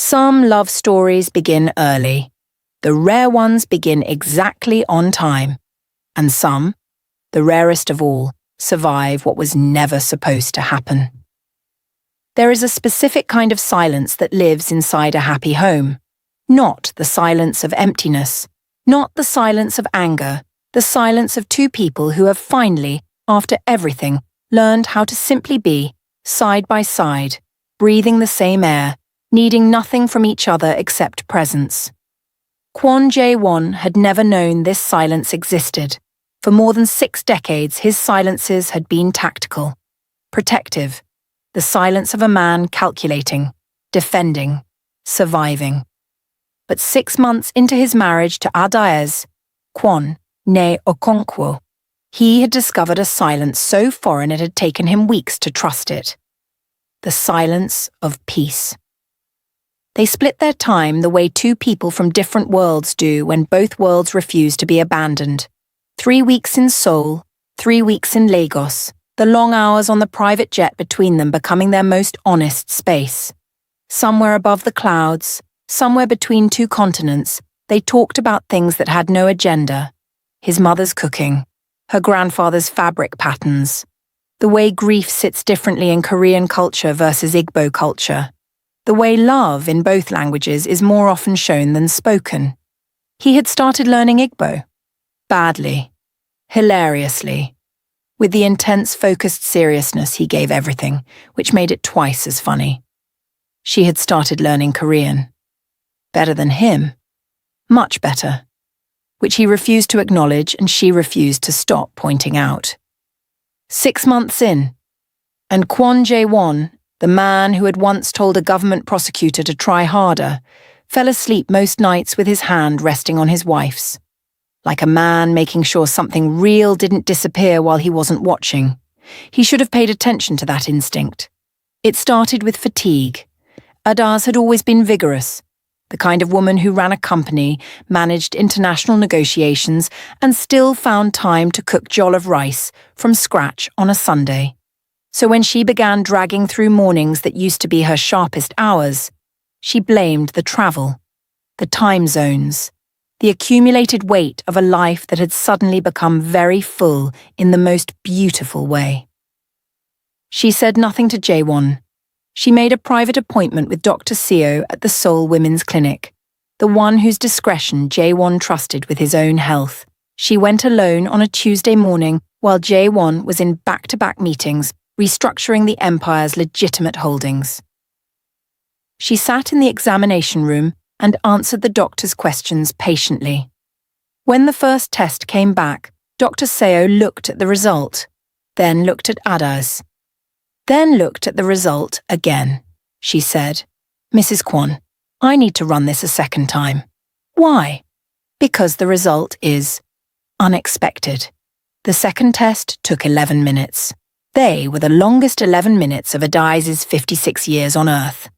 Some love stories begin early. The rare ones begin exactly on time. And some, the rarest of all, survive what was never supposed to happen. There is a specific kind of silence that lives inside a happy home. Not the silence of emptiness, not the silence of anger, the silence of two people who have finally, after everything, learned how to simply be, side by side, breathing the same air, needing nothing from each other except presence. Kwon Jae-won had never known this silence existed. For more than 6 decades, his silences had been tactical, protective, the silence of a man calculating, defending, surviving. But 6 months into his marriage to Adaeze, Kwon Jae-won, he had discovered a silence so foreign it had taken him weeks to trust it. The silence of peace. They split their time the way two people from different worlds do when both worlds refuse to be abandoned. 3 weeks in Seoul, 3 weeks in Lagos, the long hours on the private jet between them becoming their most honest space. Somewhere above the clouds, somewhere between two continents, they talked about things that had no agenda. His mother's cooking, her grandfather's fabric patterns, the way grief sits differently in Korean culture versus Igbo culture, the way love in both languages is more often shown than spoken. He had started learning Igbo. Badly. Hilariously. With the intense, focused seriousness he gave everything, which made it twice as funny. She had started learning Korean. Better than him. Much better. Which he refused to acknowledge and she refused to stop pointing out. 6 months in, and Kwon Jae-won, the man who had once told a government prosecutor to try harder, fell asleep most nights with his hand resting on his wife's. Like a man making sure something real didn't disappear while he wasn't watching. He should have paid attention to that instinct. It started with fatigue. Adaeze had always been vigorous, the kind of woman who ran a company, managed international negotiations, and still found time to cook jollof rice from scratch on a Sunday. So when she began dragging through mornings that used to be her sharpest hours, she blamed the travel, the time zones, the accumulated weight of a life that had suddenly become very full in the most beautiful way. She said nothing to Jae-won. She made a private appointment with Dr. Seo at the Seoul Women's Clinic, the one whose discretion Jae-won trusted with his own health. She went alone on a Tuesday morning while Jae-won was in back-to-back meetings restructuring the empire's legitimate holdings. She sat in the examination room and answered the doctor's questions patiently. When the first test came back, Dr. Seo looked at the result, then looked at Adaeze, then looked at the result again. She said, "Mrs. Kwon, I need to run this a second time." "Why?" "Because the result is unexpected." The second test took 11 minutes. They were the longest 11 minutes of Adaeze's 56 years on Earth.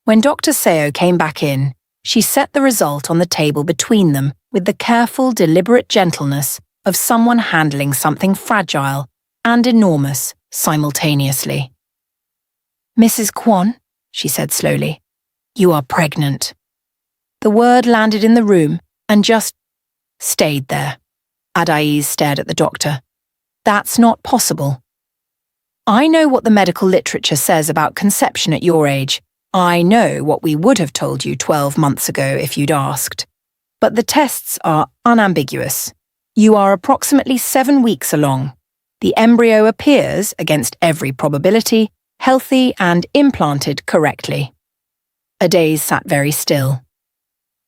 When Dr. Seo came back in, she set the result on the table between them with the careful, deliberate gentleness of someone handling something fragile and enormous simultaneously. "Mrs. Kwon," she said slowly, "you are pregnant." The word landed in the room and just stayed there. Adaeze stared at the doctor. "That's not possible." "I know what the medical literature says about conception at your age. I know what we would have told you 12 months ago if you'd asked. But the tests are unambiguous. You are approximately 7 weeks along. The embryo appears, against every probability, healthy and implanted correctly." Adaeze sat very still.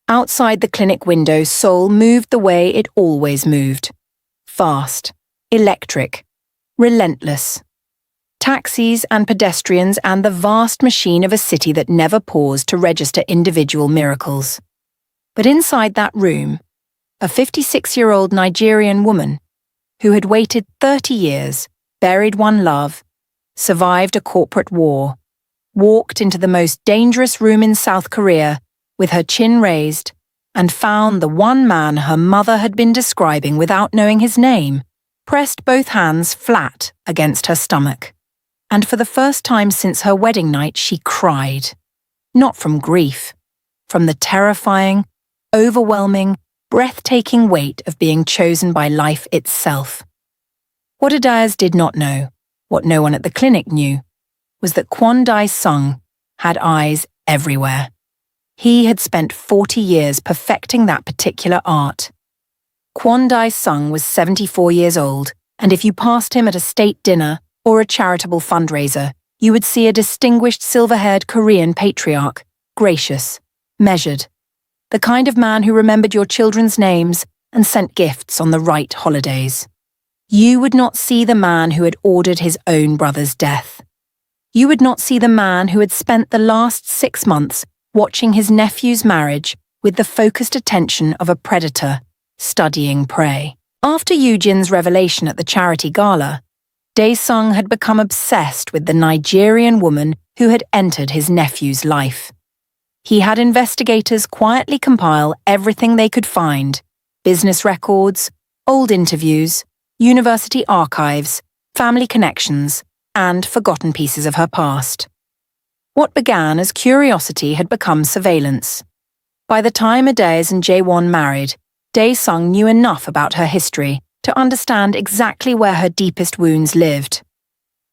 Outside the clinic window, Seoul moved the way it always moved. Fast, electric, relentless. Taxis and pedestrians and the vast machine of a city that never paused to register individual miracles. But inside that room, a 56-year-old Nigerian woman who had waited 30 years, buried one love, survived a corporate war, walked into the most dangerous room in South Korea with her chin raised and found the one man her mother had been describing without knowing his name, pressed both hands flat against her stomach. And for the first time since her wedding night, she cried. Not from grief, from the terrifying, overwhelming, breathtaking weight of being chosen by life itself. What Adaeze did not know, what no one at the clinic knew, was that Kwon Jae-won had eyes everywhere. He had spent 40 years perfecting that particular art. Kwon Jae-won was 74 years old, and if you passed him at a state dinner or a charitable fundraiser, you would see a distinguished silver-haired Korean patriarch, gracious, measured, the kind of man who remembered your children's names and sent gifts on the right holidays. You would not see the man who had ordered his own brother's death. You would not see the man who had spent the last 6 months watching his nephew's marriage with the focused attention of a predator studying prey. After Yoojin's revelation at the charity gala, Dae-sung had become obsessed with the Nigerian woman who had entered his nephew's life. He had investigators quietly compile everything they could find: business records, old interviews, university archives, family connections, and forgotten pieces of her past. What began as curiosity had become surveillance. By the time Adaeze and Jae-won married, Dae-sung knew enough about her history to understand exactly where her deepest wounds lived.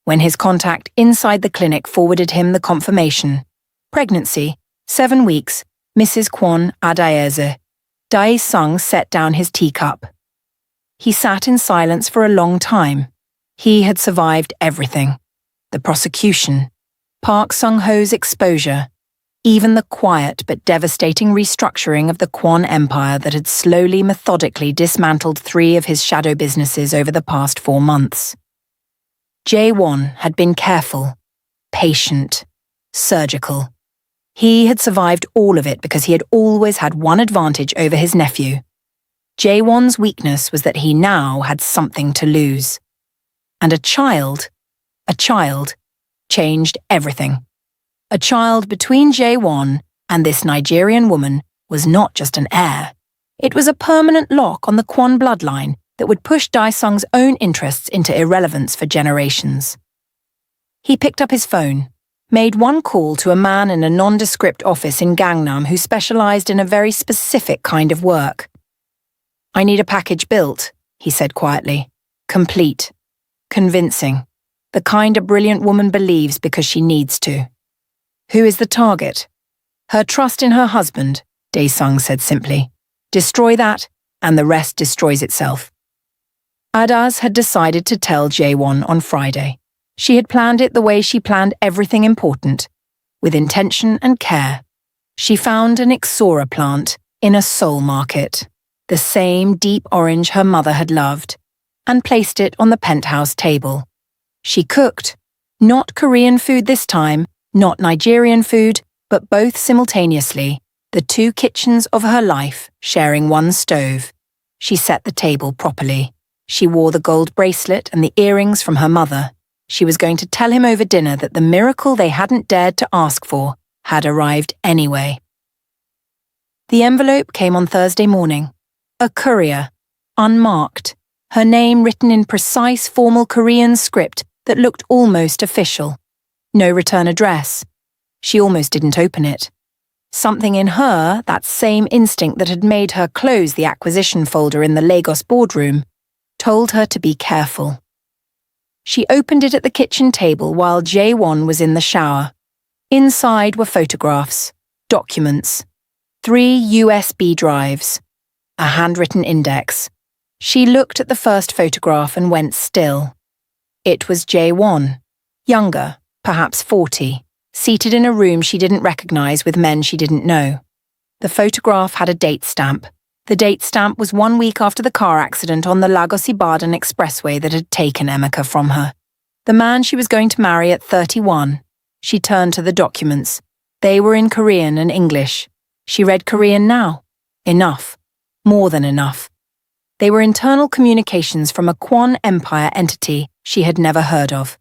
When his contact inside the clinic forwarded him the confirmation, pregnancy, 7 weeks, Mrs. Kwon Adaeze, Dae-sung set down his teacup. He sat in silence for a long time. He had survived everything: the prosecution, Park Sung-ho's exposure, even the quiet but devastating restructuring of the Kwon Empire that had slowly, methodically dismantled 3 of his shadow businesses over the past 4 months. Jae-won had been careful, patient, surgical. He had survived all of it because he had always had one advantage over his nephew. Jae-won's weakness was that he now had something to lose. And a child, changed everything. A child between Jae-won and this Nigerian woman was not just an heir. It was a permanent lock on the Kwon bloodline that would push Dae-sung's own interests into irrelevance for generations. He picked up his phone, made one call to a man in a nondescript office in Gangnam who specialized in a very specific kind of work. "I need a package built," he said quietly. "Complete. Convincing. The kind a brilliant woman believes because she needs to." "Who is the target?" "Her trust in her husband," Dae-sung said simply. "Destroy that, and the rest destroys itself." Adaeze had decided to tell Jae-won on Friday. She had planned it the way she planned everything important, with intention and care. She found an Sora plant in a Seoul market, the same deep orange her mother had loved, and placed it on the penthouse table. She cooked, not Korean food this time, not Nigerian food, but both simultaneously, the 2 kitchens of her life sharing one stove. She set the table properly. She wore the gold bracelet and the earrings from her mother. She was going to tell him over dinner that the miracle they hadn't dared to ask for had arrived anyway. The envelope came on Thursday morning. A courier, unmarked, her name written in precise formal Korean script that looked almost official. No return address. She almost didn't open it. Something in her, that same instinct that had made her close the acquisition folder in the Lagos boardroom, told her to be careful. She opened it at the kitchen table while Jae-won was in the shower. Inside were photographs, documents, 3 USB drives, a handwritten index. She looked at the first photograph and went still. It was Jae-won, younger, perhaps 40, seated in a room she didn't recognize with men she didn't know. The photograph had a date stamp. The date stamp was 1 week after the car accident on the Lagos-Ibadan expressway that had taken Emeka from her. The man she was going to marry at 31. She turned to the documents. They were in Korean and English. She read Korean now. Enough. More than enough. They were internal communications from a Kwon Empire entity she had never heard of,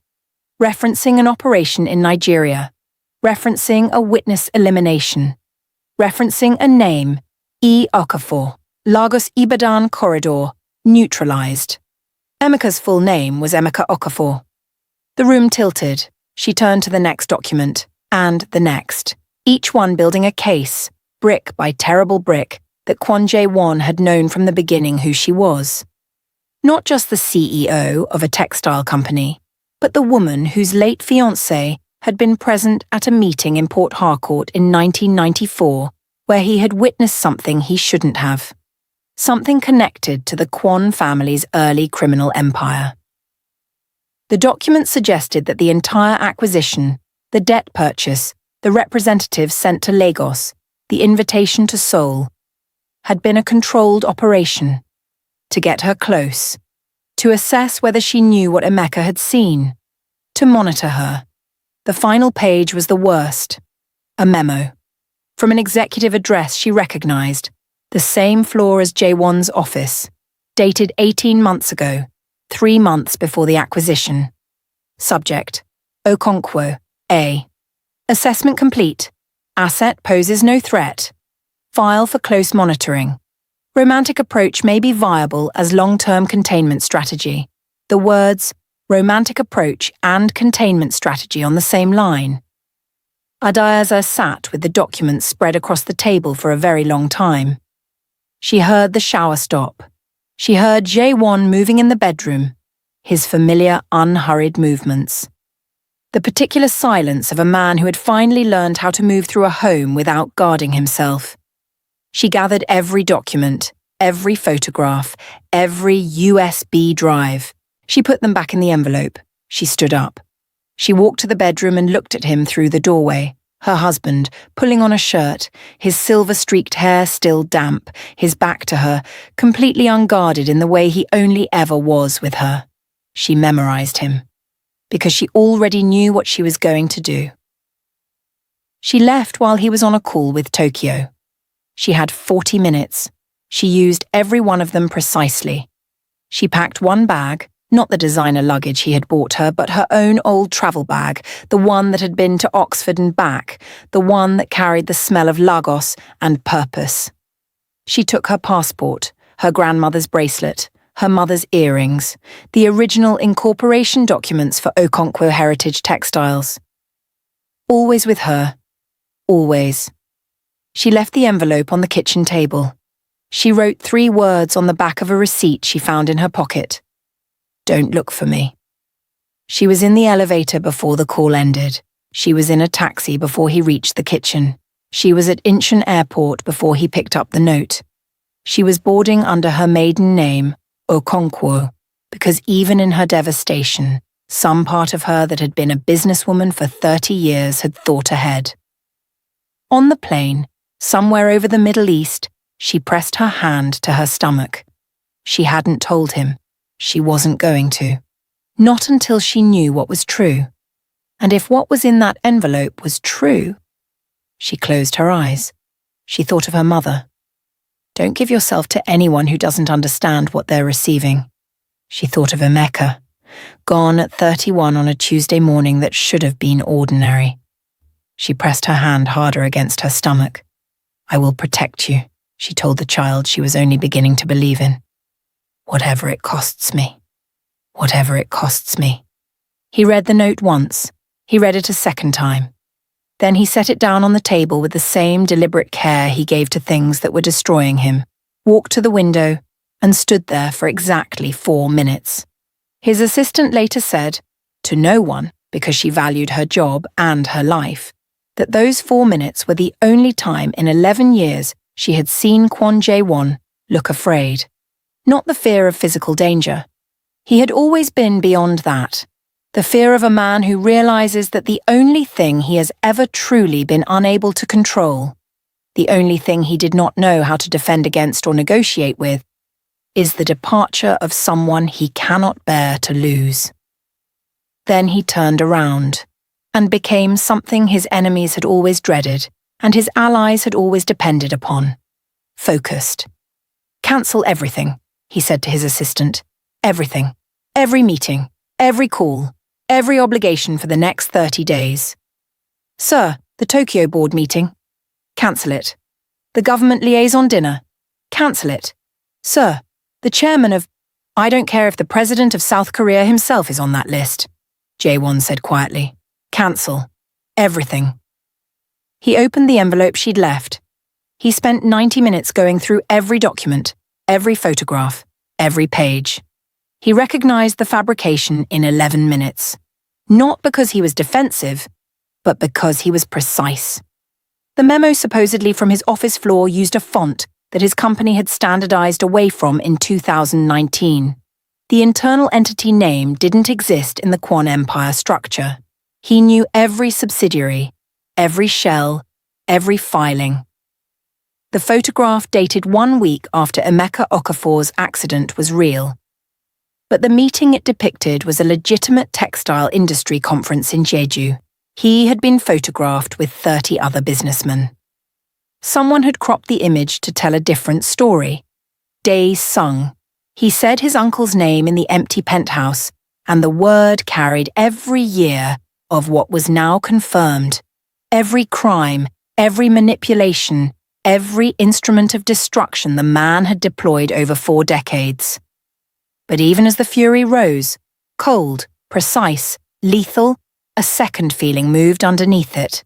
referencing an operation in Nigeria, referencing a witness elimination, referencing a name, Okafor, Lagos-Ibadan corridor, neutralized. Emeka's full name was Emeka Okafor. The room tilted. She turned to the next document, and the next, each one building a case, brick by terrible brick, that Kwon Jae-won had known from the beginning who she was. Not just the CEO of a textile company, but the woman whose late fiancé had been present at a meeting in Port Harcourt in 1994 where he had witnessed something he shouldn't have. Something connected to the Kwon family's early criminal empire. The document suggested that the entire acquisition, the debt purchase, the representatives sent to Lagos, the invitation to Seoul, had been a controlled operation to get her close, to assess whether she knew what Emeka had seen, to monitor her. The final page was the worst, a memo. From an executive address she recognized, the same floor as Jae-won's office, dated 18 months ago, 3 months before the acquisition. Subject: Okonkwo, A. Assessment complete. Asset poses no threat. File for close monitoring. Romantic approach may be viable as long-term containment strategy. The words romantic approach and containment strategy on the same line. Adaeze sat with the documents spread across the table for a very long time. She heard the shower stop. She heard Jae-won moving in the bedroom, his familiar, unhurried movements. The particular silence of a man who had finally learned how to move through a home without guarding himself. She gathered every document, every photograph, every USB drive. She put them back in the envelope. She stood up. She walked to the bedroom and looked at him through the doorway. Her husband, pulling on a shirt, his silver-streaked hair still damp, his back to her, completely unguarded in the way he only ever was with her. She memorized him, because she already knew what she was going to do. She left while he was on a call with Tokyo. She had 40 minutes. She used every one of them precisely. She packed one bag, not the designer luggage he had bought her, but her own old travel bag, the one that had been to Oxford and back, the one that carried the smell of Lagos and purpose. She took her passport, her grandmother's bracelet, her mother's earrings, the original incorporation documents for Okonkwo Heritage Textiles. Always with her. Always. She left the envelope on the kitchen table. She wrote 3 words on the back of a receipt she found in her pocket. Don't look for me. She was in the elevator before the call ended. She was in a taxi before he reached the kitchen. She was at Incheon Airport before he picked up the note. She was boarding under her maiden name, Okonkwo, because even in her devastation, some part of her that had been a businesswoman for 30 years had thought ahead. On the plane, somewhere over the Middle East, she pressed her hand to her stomach. She hadn't told him. She wasn't going to. Not until she knew what was true. And if what was in that envelope was true, she closed her eyes. She thought of her mother. Don't give yourself to anyone who doesn't understand what they're receiving. She thought of Emeka, gone at 31 on a Tuesday morning that should have been ordinary. She pressed her hand harder against her stomach. I will protect you, she told the child she was only beginning to believe in. Whatever it costs me. Whatever it costs me. He read the note once. He read it a second time. Then he set it down on the table with the same deliberate care he gave to things that were destroying him, walked to the window, and stood there for exactly 4 minutes. His assistant later said, to no one, because she valued her job and her life, that those 4 minutes were the only time in 11 years she had seen Kwon Jae-won look afraid. Not the fear of physical danger. He had always been beyond that. The fear of a man who realizes that the only thing he has ever truly been unable to control, the only thing he did not know how to defend against or negotiate with, is the departure of someone he cannot bear to lose. Then he turned around and became something his enemies had always dreaded and his allies had always depended upon. Focused. Cancel everything, he said to his assistant. Everything. Every meeting. Every call. Every obligation for the next 30 days. Sir, the Tokyo board meeting. Cancel it. The government liaison dinner. Cancel it. Sir, the chairman of... I don't care if the president of South Korea himself is on that list, Jae-won said quietly. Cancel. Everything. He opened the envelope she'd left. He spent 90 minutes going through every document, every photograph, every page. He recognized the fabrication in 11 minutes. Not because he was defensive, but because he was precise. The memo supposedly from his office floor used a font that his company had standardized away from in 2019. The internal entity name didn't exist in the Kwon Empire structure. He knew every subsidiary, every shell, every filing. The photograph dated 1 week after Emeka Okafor's accident was real. But the meeting it depicted was a legitimate textile industry conference in Jeju. He had been photographed with 30 other businessmen. Someone had cropped the image to tell a different story. Dae Sung. He said his uncle's name in the empty penthouse, and the word carried every year of what was now confirmed. Every crime, every manipulation, every instrument of destruction the man had deployed over 4 decades. But even as the fury rose, cold, precise, lethal, a second feeling moved underneath it.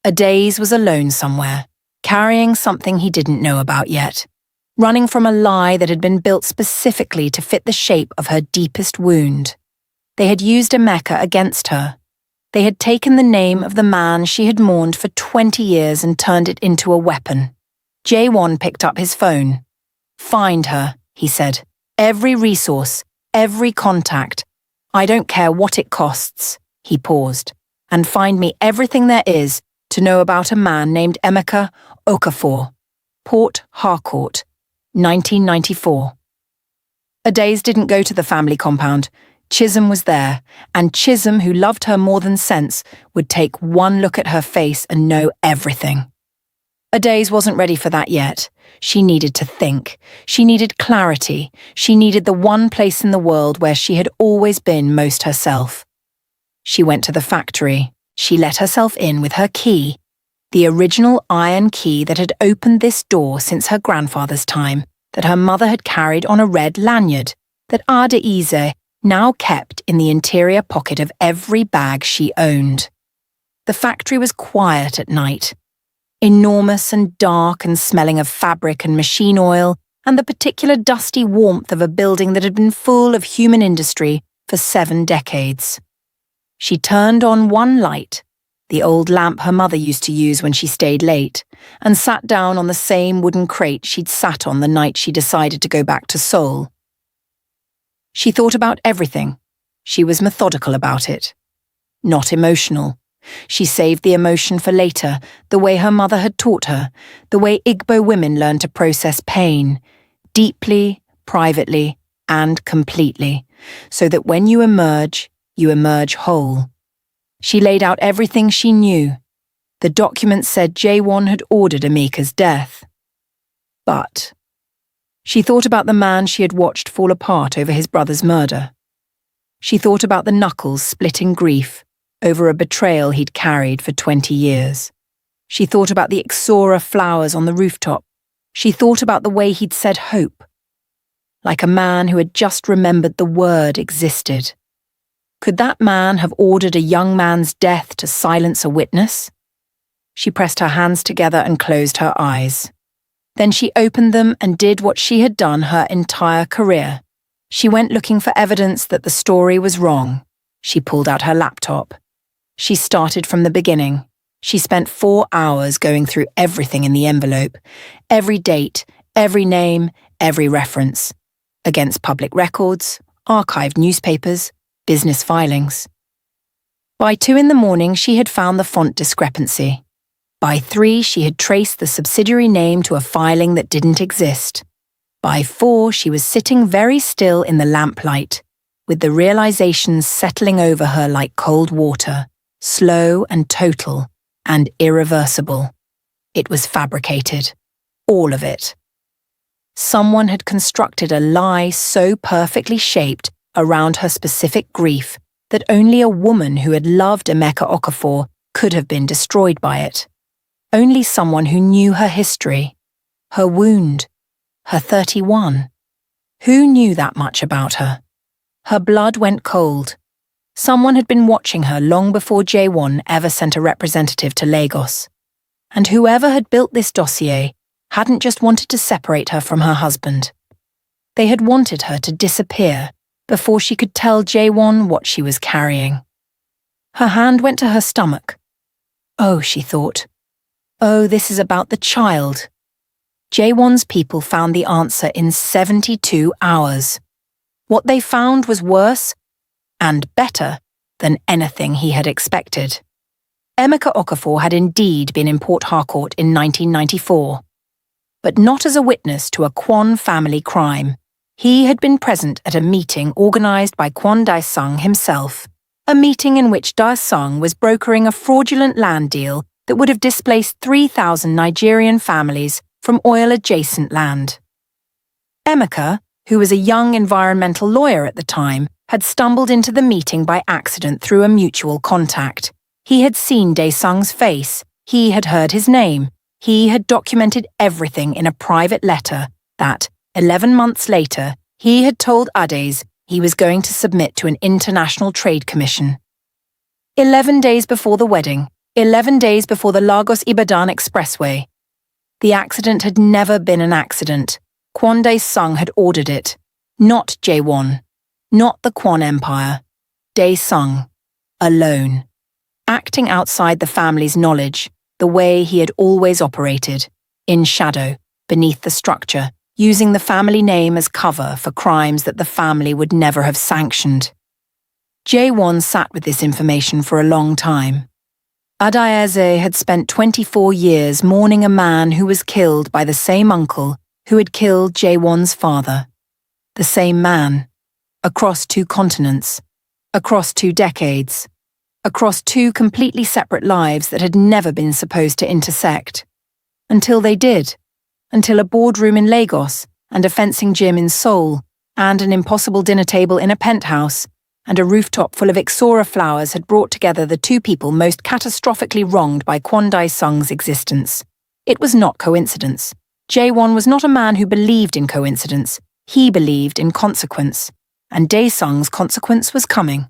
Adaeze was alone somewhere, carrying something he didn't know about yet, running from a lie that had been built specifically to fit the shape of her deepest wound. They had used Emeka against her. They had taken the name of the man she had mourned for 20 years and turned it into a weapon. Jae-won picked up his phone. "Find her," he said. "Every resource, every contact. I don't care what it costs." He paused. "And find me everything there is to know about a man named Emeka Okafor. Port Harcourt, 1994. Adaeze didn't go to the family compound. Chisholm was there, and Chisholm, who loved her more than sense, would take one look at her face and know everything. Adaeze wasn't ready for that yet. She needed to think. She needed clarity. She needed the one place in the world where she had always been most herself. She went to the factory. She let herself in with her key, the original iron key that had opened this door since her grandfather's time, that her mother had carried on a red lanyard, that Adaeze now kept in the interior pocket of every bag she owned. The factory was quiet at night, enormous and dark and smelling of fabric and machine oil and the particular dusty warmth of a building that had been full of human industry for 7 decades. She turned on one light, the old lamp her mother used to use when she stayed late, and sat down on the same wooden crate she'd sat on the night she decided to go back to Seoul. She thought about everything. She was methodical about it. Not emotional. She saved the emotion for later, the way her mother had taught her, the way Igbo women learn to process pain, deeply, privately, and completely, so that when you emerge whole. She laid out everything she knew. The documents said Jae-won had ordered Emeka's death. But she thought about the man she had watched fall apart over his brother's murder. She thought about the knuckles split in grief over a betrayal he'd carried for 20 years. She thought about the Sora flowers on the rooftop. She thought about the way he'd said hope, like a man who had just remembered the word existed. Could that man have ordered a young man's death to silence a witness? She pressed her hands together and closed her eyes. Then she opened them and did what she had done her entire career. She went looking for evidence that the story was wrong. She pulled out her laptop. She started from the beginning. She spent 4 hours going through everything in the envelope, every date, every name, every reference, against public records, archived newspapers, business filings. By 2 a.m, she had found the font discrepancy. By 3, she had traced the subsidiary name to a filing that didn't exist. By 4, she was sitting very still in the lamplight, with the realizations settling over her like cold water, slow and total and irreversible. It was fabricated. All of it. Someone had constructed a lie so perfectly shaped around her specific grief that only a woman who had loved Emeka Okafor could have been destroyed by it. Only someone who knew her history, her wound, her 31. Who knew that much about her? Her blood went cold. Someone had been watching her long before Jae-won ever sent a representative to Lagos. And whoever had built this dossier hadn't just wanted to separate her from her husband. They had wanted her to disappear before she could tell Jae-won what she was carrying. Her hand went to her stomach. Oh, she thought. Oh, this is about the child. Jae-won's people found the answer in 72 hours. What they found was worse and better than anything he had expected. Emeka Okafor had indeed been in Port Harcourt in 1994, but not as a witness to a Kwon family crime. He had been present at a meeting organised by Kwon Dae-sung himself, a meeting in which Dae-sung was brokering a fraudulent land deal that would have displaced 3,000 Nigerian families from oil-adjacent land. Emeka, who was a young environmental lawyer at the time, had stumbled into the meeting by accident through a mutual contact. He had seen Dae-sung's face, he had heard his name, he had documented everything in a private letter that, 11 months later, he had told Adaeze he was going to submit to an international trade commission. 11 days before the wedding, 11 days before the Lagos-Ibadan expressway. The accident had never been an accident. Kwon Dae-sung had ordered it. Not Jae-won. Not the Kwon Empire. Dae-sung. Alone. Acting outside the family's knowledge, the way he had always operated. In shadow, beneath the structure, using the family name as cover for crimes that the family would never have sanctioned. Jae-won sat with this information for a long time. Adaeze had spent 24 years mourning a man who was killed by the same uncle who had killed Jae-won's father. The same man. Across 2 continents. Across 2 decades. Across 2 completely separate lives that had never been supposed to intersect. Until they did. Until a boardroom in Lagos, and a fencing gym in Seoul, and an impossible dinner table in a penthouse, and a rooftop full of Ixora flowers had brought together the 2 people most catastrophically wronged by Kwon Dae-sung's existence. It was not coincidence. Jae-won was not a man who believed in coincidence. He believed in consequence. And Dae-sung's consequence was coming.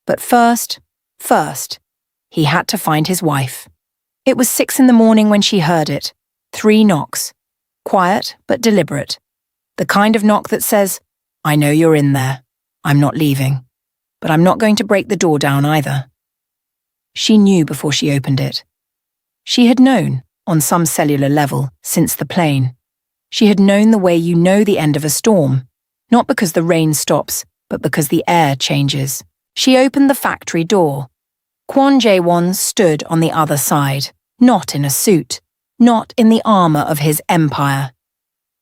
But first, he had to find his wife. It was 6 in the morning when she heard it. 3 knocks. Quiet but deliberate. The kind of knock that says, I know you're in there. I'm not leaving. But I'm not going to break the door down either. She knew before she opened it. She had known, on some cellular level, since the plane. She had known the way you know the end of a storm, not because the rain stops, but because the air changes. She opened the factory door. Kwon Jae-won stood on the other side, not in a suit, not in the armour of his empire.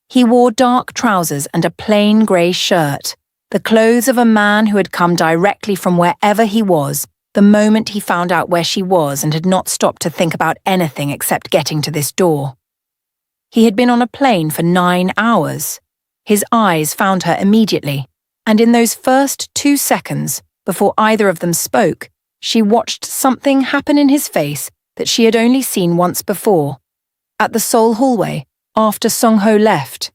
He wore dark trousers and a plain grey shirt, the clothes of a man who had come directly from wherever he was, the moment he found out where she was and had not stopped to think about anything except getting to this door. He had been on a plane for 9 hours. His eyes found her immediately, and in those first 2 seconds, before either of them spoke, she watched something happen in his face that she had only seen once before. At the Seoul hallway, after Sung-ho left,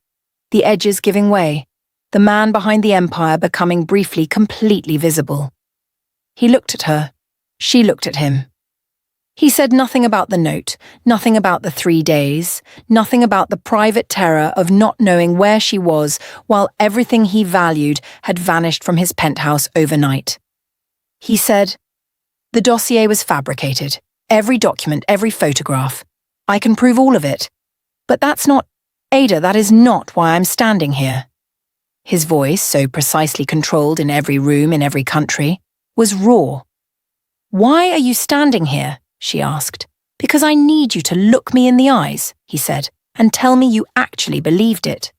the edges giving way, the man behind the empire becoming briefly completely visible. He looked at her. She looked at him. He said nothing about the note, nothing about the 3 days, nothing about the private terror of not knowing where she was while everything he valued had vanished from his penthouse overnight. He said, the dossier was fabricated. Every document, every photograph. I can prove all of it. But that's not, Ada, that is not why I'm standing here. His voice, so precisely controlled in every room in every country, was raw. Why are you standing here? She asked. Because I need you to look me in the eyes, he said, and tell me you actually believed it.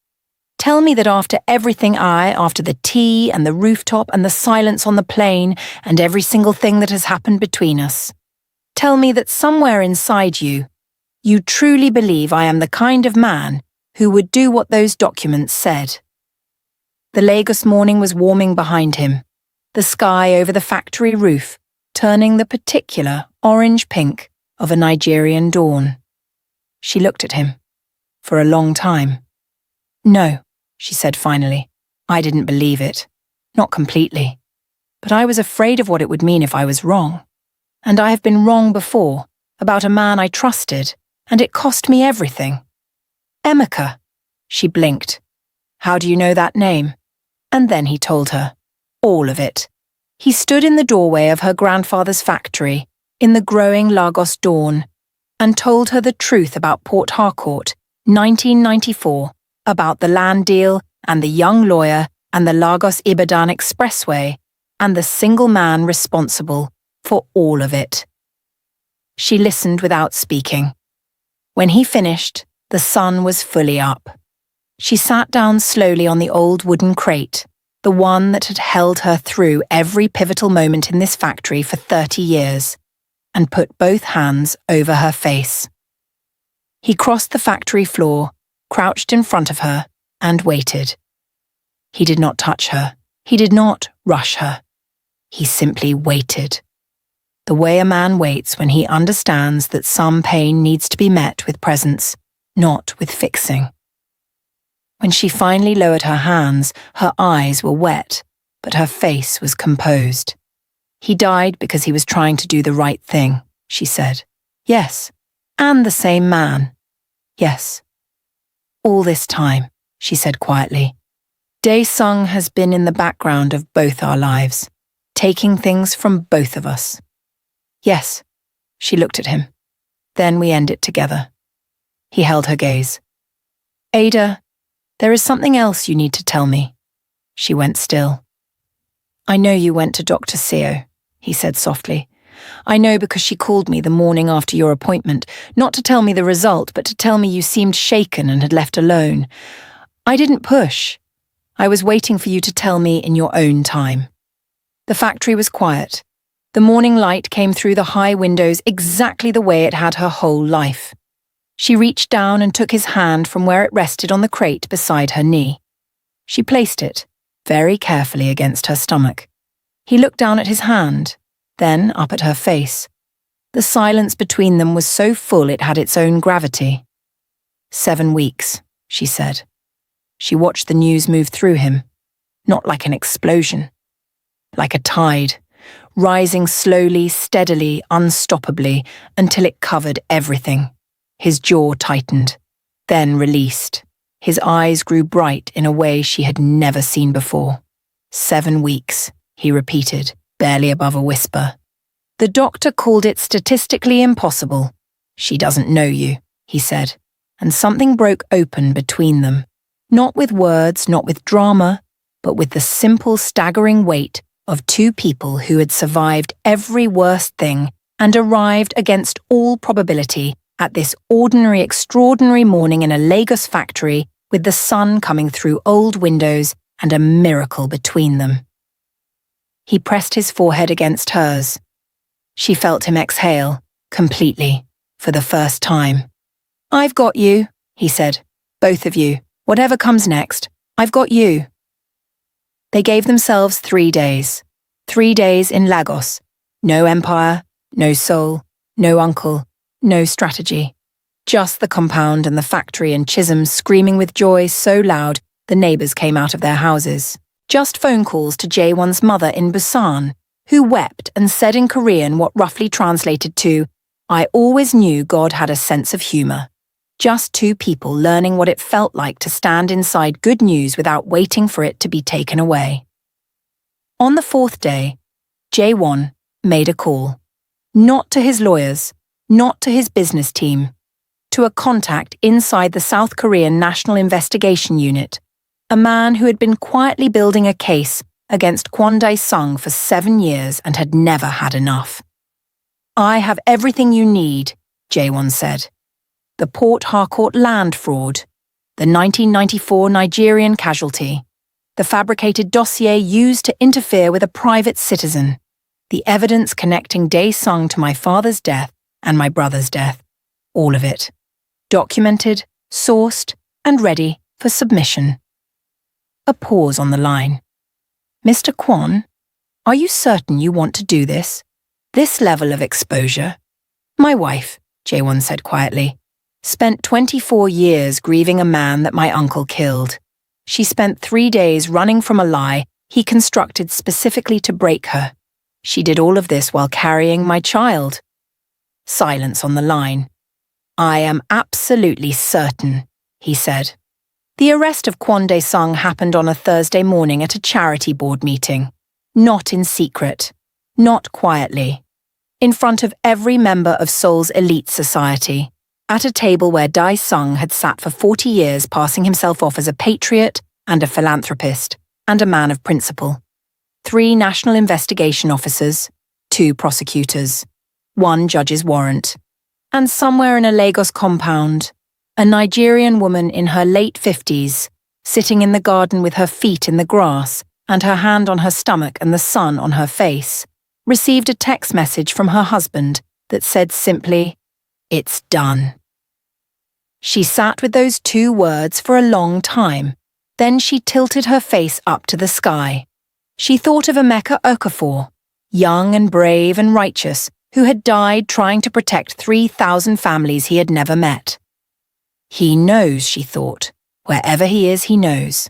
Tell me that after everything after the tea and the rooftop and the silence on the plane and every single thing that has happened between us, tell me that somewhere inside you, you truly believe I am the kind of man who would do what those documents said. The Lagos morning was warming behind him, the sky over the factory roof turning the particular orange-pink of a Nigerian dawn. She looked at him. For a long time. No, she said finally. I didn't believe it. Not completely. But I was afraid of what it would mean if I was wrong. And I have been wrong before, about a man I trusted, and it cost me everything. Emeka. She blinked. How do you know that name? And then he told her. All of it. He stood in the doorway of her grandfather's factory, in the growing Lagos dawn, and told her the truth about Port Harcourt, 1994, about the land deal and the young lawyer and the Lagos-Ibadan expressway and the single man responsible for all of it. She listened without speaking. When he finished, the sun was fully up. She sat down slowly on the old wooden crate, the one that had held her through every pivotal moment in this factory for 30 years, and put both hands over her face. He crossed the factory floor, crouched in front of her, and waited. He did not touch her. He did not rush her. He simply waited. The way a man waits when he understands that some pain needs to be met with presence, not with fixing. When she finally lowered her hands, her eyes were wet, but her face was composed. He died because he was trying to do the right thing, she said. Yes, and the same man. Yes. All this time, she said quietly, Dae-sung has been in the background of both our lives, taking things from both of us. Yes, she looked at him. Then we end it together. He held her gaze. Ada, there is something else you need to tell me. She went still. I know you went to Dr. Seo, he said softly. I know because she called me the morning after your appointment, not to tell me the result, but to tell me you seemed shaken and had left alone. I didn't push. I was waiting for you to tell me in your own time. The factory was quiet. The morning light came through the high windows exactly the way it had her whole life. She reached down and took his hand from where it rested on the crate beside her knee. She placed it, very carefully, against her stomach. He looked down at his hand, then up at her face. The silence between them was so full it had its own gravity. 7 weeks, she said. She watched the news move through him, not like an explosion, like a tide, rising slowly, steadily, unstoppably, until it covered everything. His jaw tightened, then released. His eyes grew bright in a way she had never seen before. 7 weeks, he repeated, barely above a whisper. The doctor called it statistically impossible. She doesn't know you, he said, and something broke open between them. Not with words, not with drama, but with the simple, staggering weight of two people who had survived every worst thing and arrived against all probability at this ordinary, extraordinary morning in a Lagos factory with the sun coming through old windows and a miracle between them. He pressed his forehead against hers. She felt him exhale, completely, for the first time. I've got you, he said. Both of you. Whatever comes next, I've got you. They gave themselves 3 days. 3 days in Lagos. No empire, no Seoul, no uncle, no strategy. Just the compound and the factory and Chisholm screaming with joy so loud the neighbours came out of their houses. Just phone calls to Jae-won's mother in Busan, who wept and said in Korean what roughly translated to, I always knew God had a sense of humour. Just two people learning what it felt like to stand inside good news without waiting for it to be taken away. On the 4th day, Jae-won made a call. Not to his lawyers, not to his business team, to a contact inside the South Korean National Investigation Unit, a man who had been quietly building a case against Kwon Jae-sung for 7 years and had never had enough. I have everything you need, Jae-won said. The Port Harcourt land fraud, the 1994 Nigerian casualty, the fabricated dossier used to interfere with a private citizen, the evidence connecting Dae-sung to my father's death and my brother's death, all of it, documented, sourced, and ready for submission. A pause on the line. Mr. Kwon, are you certain you want to do this? This level of exposure? My wife, Jae-won said quietly, spent 24 years grieving a man that my uncle killed. She spent 3 days running from a lie he constructed specifically to break her. She did all of this while carrying my child. Silence on the line. I am absolutely certain, he said. The arrest of Kwon Jae-sung happened on a Thursday morning at a charity board meeting. Not in secret. Not quietly. In front of every member of Seoul's elite society. At a table where Dae-sung had sat for 40 years, passing himself off as a patriot and a philanthropist and a man of principle. 3 national investigation officers, 2 prosecutors, 1 judge's warrant. And somewhere in a Lagos compound, a Nigerian woman in her late 50s, sitting in the garden with her feet in the grass and her hand on her stomach and the sun on her face, received a text message from her husband that said simply, "It's done." She sat with those 2 words for a long time. Then she tilted her face up to the sky. She thought of Emeka Okafor, young and brave and righteous, who had died trying to protect 3,000 families he had never met. He knows, she thought. Wherever he is, he knows.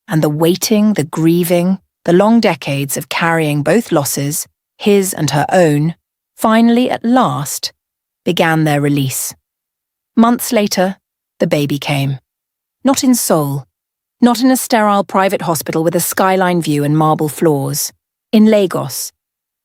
And the waiting, the grieving, the long decades of carrying both losses, his and her own, finally, at last, began their release. Months later, the baby came. Not in Seoul. Not in a sterile private hospital with a skyline view and marble floors. In Lagos.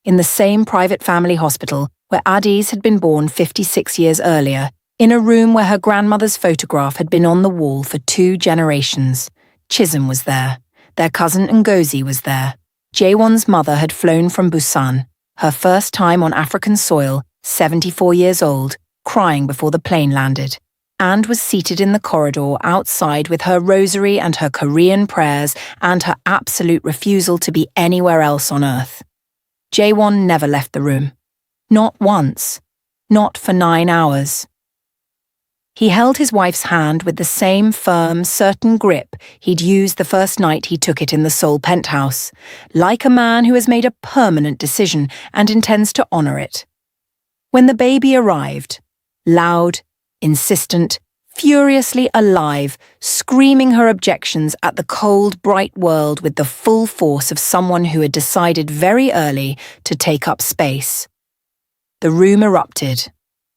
In the same private family hospital where Adaeze had been born 56 years earlier, in a room where her grandmother's photograph had been on the wall for 2 generations. Chisholm was there. Their cousin Ngozi was there. Jae-won's mother had flown from Busan, her first time on African soil, 74 years old, crying before the plane landed, and was seated in the corridor outside with her rosary and her Korean prayers and her absolute refusal to be anywhere else on earth. Jae-won never left the room. Not once. Not for 9 hours. He held his wife's hand with the same firm, certain grip he'd used the first night he took it in the Seoul penthouse, like a man who has made a permanent decision and intends to honour it. When the baby arrived, loud, insistent, furiously alive, screaming her objections at the cold, bright world with the full force of someone who had decided very early to take up space. The room erupted.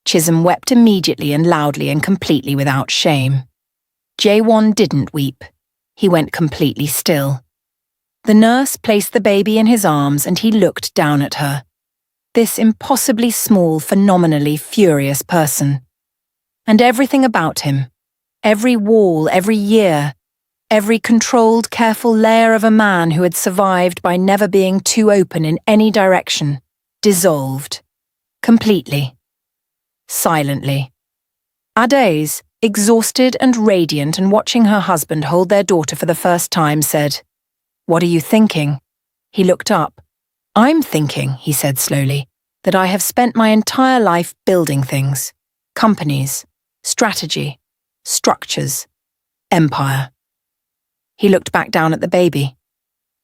Chisholm wept immediately and loudly and completely without shame. Jae-won didn't weep. He went completely still. The nurse placed the baby in his arms and he looked down at her. This impossibly small, phenomenally furious person. And everything about him, every wall, every year, every controlled, careful layer of a man who had survived by never being too open in any direction, dissolved. Completely. Silently. Adaeze, exhausted and radiant and watching her husband hold their daughter for the first time, said, "What are you thinking?" He looked up. "I'm thinking," he said slowly, "that I have spent my entire life building things. Companies, strategy, structures, empire." He looked back down at the baby.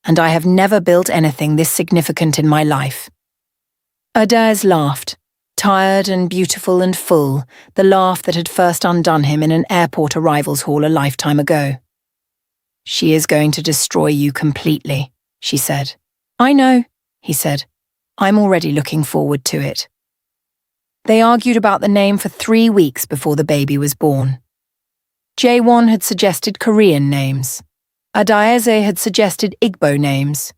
"And I have never built anything this significant in my life." Adaeze laughed. Tired and beautiful and full, the laugh that had first undone him in an airport arrivals hall a lifetime ago. "She is going to destroy you completely," she said. "I know," he said. "I'm already looking forward to it." They argued about the name for 3 weeks before the baby was born. Jae-won had suggested Korean names. Adaeze had suggested Igbo names.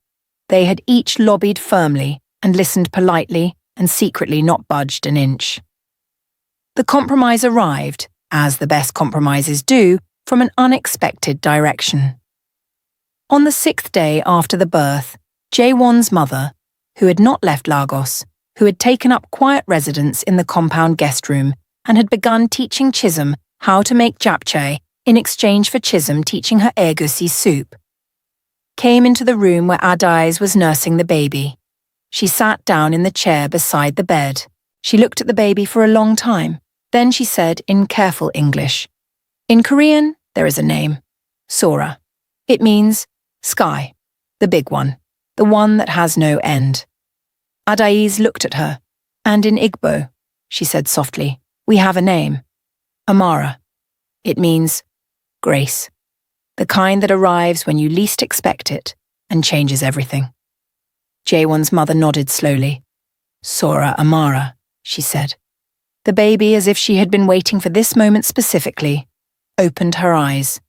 They had each lobbied firmly and listened politely and secretly not budged an inch. The compromise arrived, as the best compromises do, from an unexpected direction. On the 6th day after the birth, Jae-won's mother, who had not left Lagos, who had taken up quiet residence in the compound guest room and had begun teaching Chisholm how to make japchae in exchange for Chisholm teaching her egusi soup, came into the room where Adaeze was nursing the baby. She sat down in the chair beside the bed. She looked at the baby for a long time. Then she said in careful English, "In Korean, there is a name. Sora. It means sky. The big one. The one that has no end." Adaeze looked at her. "And in Igbo," she said softly, "we have a name. Amara. It means grace. The kind that arrives when you least expect it and changes everything." Jae-won's mother nodded slowly. "Sora Amara," she said. The baby, as if she had been waiting for this moment specifically, opened her eyes,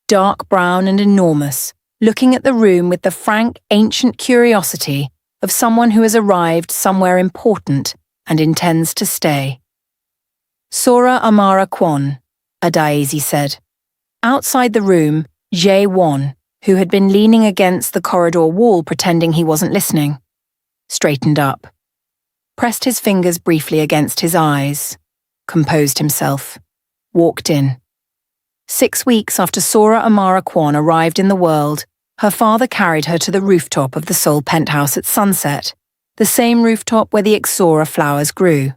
dark brown and enormous, looking at the room with the frank, ancient curiosity of someone who has arrived somewhere important and intends to stay. Sora Amara Kwon, Adaeze said. Outside the room, Jae-won, who had been leaning against the corridor wall pretending he wasn't listening, straightened up, pressed his fingers briefly against his eyes, composed himself, walked in. 6 weeks after Sora Amara Kwon arrived in the world, her father carried her to the rooftop of the Seoul penthouse at sunset, the same rooftop where the Sora flowers grew,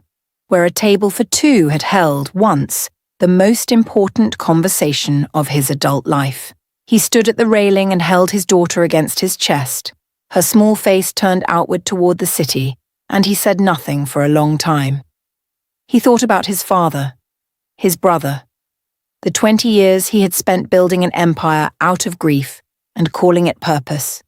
where a table for two had held, once, the most important conversation of his adult life. He stood at the railing and held his daughter against his chest, her small face turned outward toward the city, and he said nothing for a long time. He thought about his father, his brother, the 20 years he had spent building an empire out of grief and calling it purpose.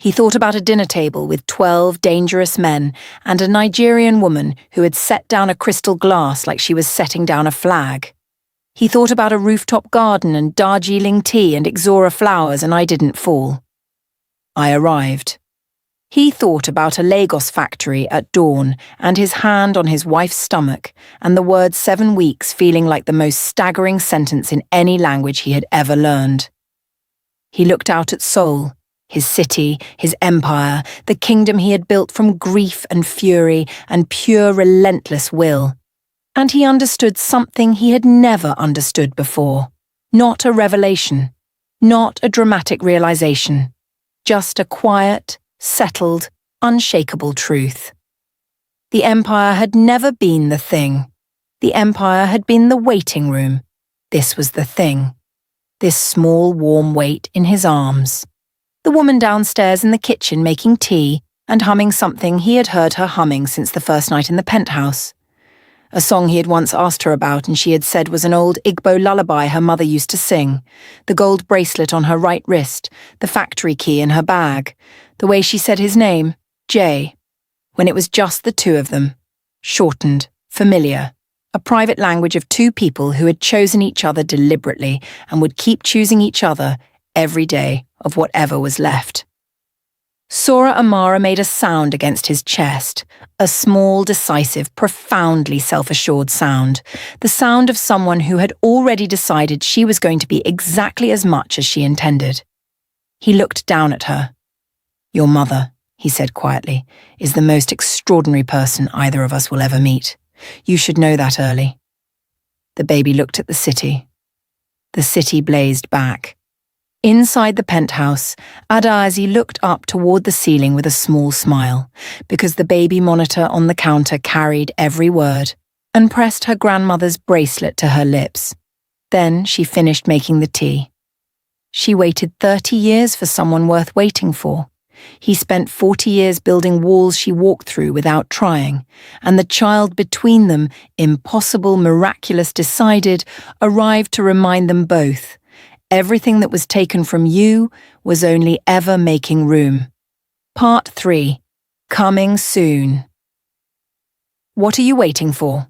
He thought about a dinner table with 12 dangerous men and a Nigerian woman who had set down a crystal glass like she was setting down a flag. He thought about a rooftop garden and Darjeeling tea and Sora flowers, and I didn't fall. I arrived. He thought about a Lagos factory at dawn and his hand on his wife's stomach and the word 7 weeks feeling like the most staggering sentence in any language he had ever learned. He looked out at Seoul, his city, his empire, the kingdom he had built from grief and fury and pure relentless will. And he understood something he had never understood before. Not a revelation, not a dramatic realization, just a quiet, settled, unshakable truth. The empire had never been the thing. The empire had been the waiting room. This was the thing. This small, warm weight in his arms. The woman downstairs in the kitchen making tea and humming something he had heard her humming since the first night in the penthouse. A song he had once asked her about and she had said was an old Igbo lullaby her mother used to sing, the gold bracelet on her right wrist, the factory key in her bag, the way she said his name, Jay, when it was just the two of them, shortened, familiar, a private language of two people who had chosen each other deliberately and would keep choosing each other every day of whatever was left. Sora Amara made a sound against his chest, a small, decisive, profoundly self-assured sound, the sound of someone who had already decided she was going to be exactly as much as she intended. He looked down at her. "Your mother," he said quietly, "is the most extraordinary person either of us will ever meet. You should know that early." The baby looked at the city. The city blazed back. Inside the penthouse, Adaeze looked up toward the ceiling with a small smile, because the baby monitor on the counter carried every word, and pressed her grandmother's bracelet to her lips. Then she finished making the tea. She waited 30 years for someone worth waiting for. He spent 40 years building walls she walked through without trying, and the child between them, impossible, miraculous, decided, arrived to remind them both. Everything that was taken from you was only ever making room. Part 3. Coming soon. What are you waiting for?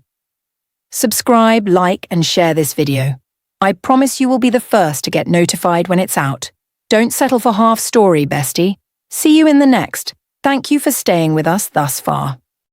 Subscribe, like, and share this video. I promise you will be the first to get notified when it's out. Don't settle for half story, bestie. See you in the next. Thank you for staying with us thus far.